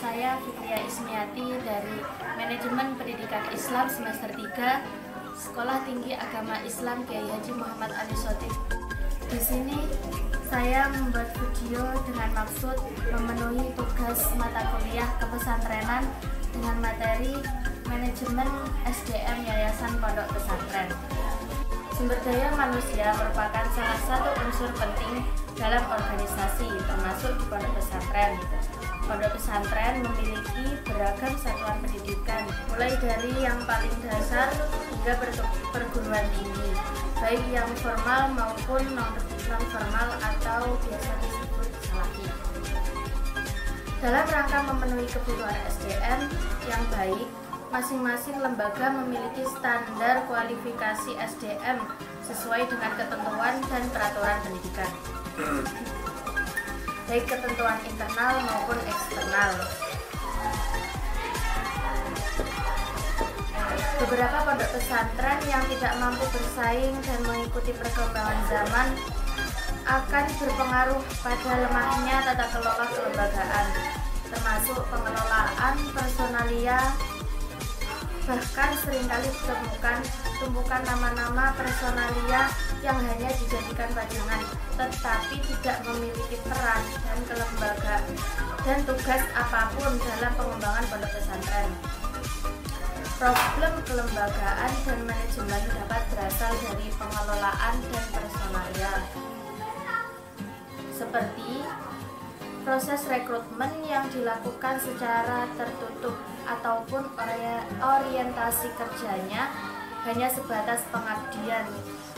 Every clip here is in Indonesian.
Saya Fitria Ismiati dari Manajemen Pendidikan Islam semester 3 Sekolah Tinggi Agama Islam Kiai Haji Muhammad Ali Shotib. Di sini saya membuat video dengan maksud memenuhi tugas mata kuliah kepesantrenan dengan materi Manajemen SDM Yayasan Pondok Pesantren. Sumber daya manusia merupakan salah satu unsur penting dalam organisasi, termasuk di pondok pesantren. Pondok pesantren memiliki beragam satuan pendidikan, mulai dari yang paling dasar hingga perguruan tinggi, baik yang formal maupun non-formal atau biasa disebut salaki. Dalam rangka memenuhi kebutuhan SDM yang baik, masing-masing lembaga memiliki standar kualifikasi SDM sesuai dengan ketentuan dan peraturan pendidikan, baik ketentuan internal maupun eksternal. Beberapa pondok pesantren yang tidak mampu bersaing dan mengikuti perkembangan zaman akan berpengaruh pada lemahnya tata kelola kelembagaan, termasuk pengelolaan personalia. Bahkan seringkali ditemukan tumpukan nama-nama personalia yang hanya dijadikan pajangan, tetapi tidak memiliki peran dan kelembagaan dan tugas apapun dalam pengembangan pondok pesantren. Problem kelembagaan dan manajemen dapat berasal dari pengelolaan dan personalia, seperti proses rekrutmen yang dilakukan secara tertutup ataupun orientasi kerjanya hanya sebatas pengabdian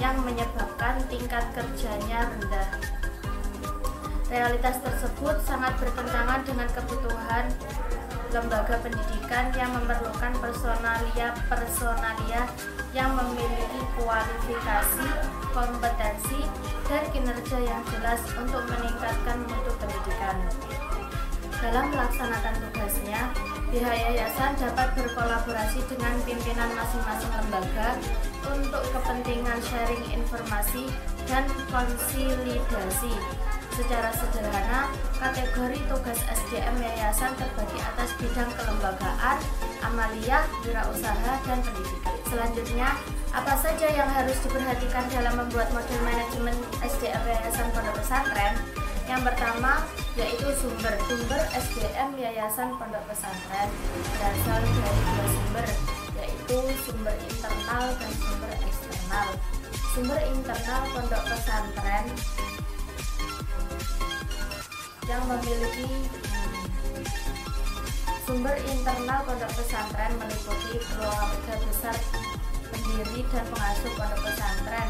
yang menyebabkan tingkat kerjanya rendah. Realitas tersebut sangat bertentangan dengan kebutuhan lembaga pendidikan yang memerlukan personalia yang memiliki kualifikasi, kompetensi, dan kinerja yang jelas untuk meningkatkan mutu pendidikan. Dalam melaksanakan tugasnya, pihak yayasan dapat berkolaborasi dengan pimpinan masing-masing lembaga untuk kepentingan sharing informasi dan konsolidasi. Secara sederhana, kategori tugas SDM yayasan terbagi atas bidang kelembagaan, amaliyah, wirausaha, dan pendidikan. Selanjutnya, apa saja yang harus diperhatikan dalam membuat model manajemen SDM yayasan pondok pesantren? Yang pertama yaitu sumber SDM yayasan pondok pesantren berasal dari dua sumber, yaitu sumber internal dan sumber eksternal. Sumber internal pondok pesantren yang memiliki sumber internal pondok pesantren meliputi keluarga besar pendiri dan pengasuh pondok pesantren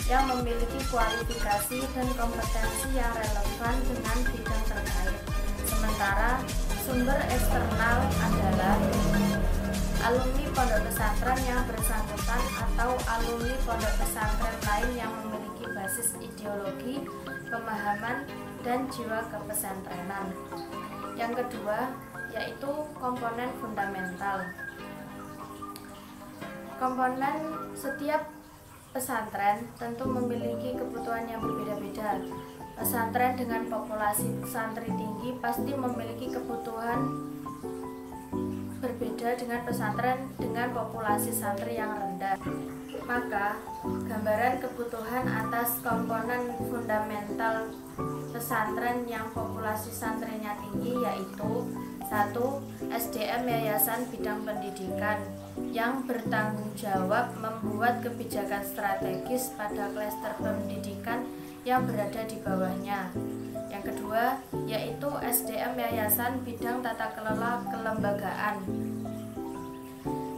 yang memiliki kualifikasi dan kompetensi yang relevan dengan bidang terkait. Sementara sumber eksternal adalah alumni pondok pesantren yang bersangkutan atau alumni pondok pesantren lain yang memiliki basis ideologi, pemahaman, dan jiwa kepesantrenan. Yang kedua yaitu komponen fundamental. Komponen setiap pesantren tentu memiliki kebutuhan yang berbeda-beda. Pesantren dengan populasi santri tinggi pasti memiliki kebutuhan berbeda dengan pesantren dengan populasi santri yang rendah. Maka, gambaran kebutuhan atas komponen fundamental pesantren yang populasi santrinya tinggi yaitu 1. SDM yayasan bidang pendidikan yang bertanggung jawab membuat kebijakan strategis pada klaster pendidikan yang berada di bawahnya. Yang kedua yaitu SDM yayasan bidang tata kelola kelembagaan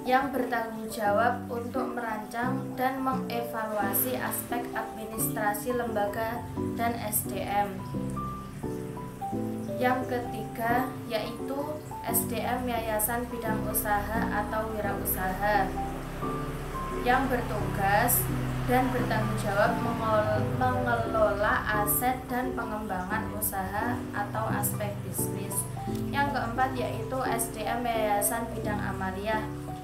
yang bertanggung jawab untuk merancang dan mengevaluasi aspek administrasi lembaga dan SDM. Yang ketiga yaitu SDM yayasan bidang usaha atau wirausaha yang bertugas dan bertanggung jawab mengelola aset dan pengembangan usaha atau aspek bisnis. Yang keempat yaitu SDM yayasan bidang amaliyah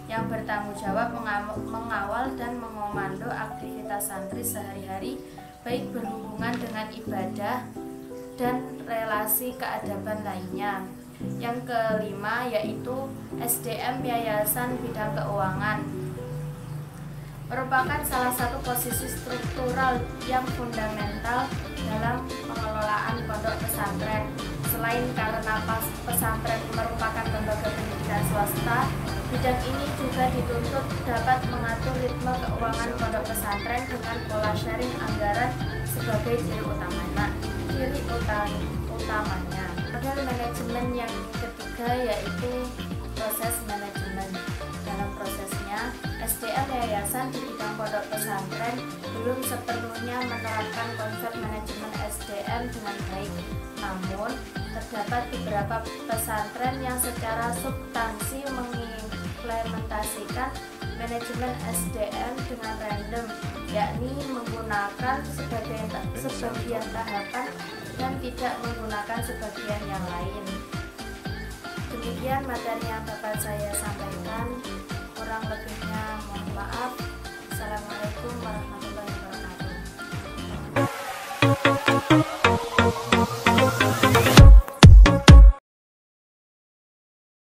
yang bertanggung jawab mengawal dan mengomando aktivitas santri sehari-hari, baik berhubungan dengan ibadah dan relasi keadaban lainnya. Yang kelima yaitu SDM Yayasan Bidang Keuangan, merupakan salah satu posisi struktural yang fundamental dalam pengelolaan pondok pesantren. Selain karena pesantren merupakan lembaga pendidikan swasta, bidang ini juga dituntut dapat mengatur ritme keuangan pondok pesantren dengan pola sharing anggaran sebagai ciri utamanya. Model manajemen yang ketiga yaitu proses manajemen. Dalam prosesnya, SDM yayasan di bidang pondok pesantren belum sepenuhnya menerapkan konsep manajemen SDM dengan baik. Namun, terdapat beberapa pesantren yang secara substansi mengimplementasikan manajemen SDM dengan random, yakni menggunakan sebagian tahapan dan tidak menggunakan sebagian yang lain. Demikian materi yang dapat saya sampaikan, kurang lebihnya mohon maaf. Assalamualaikum warahmatullahi wabarakatuh.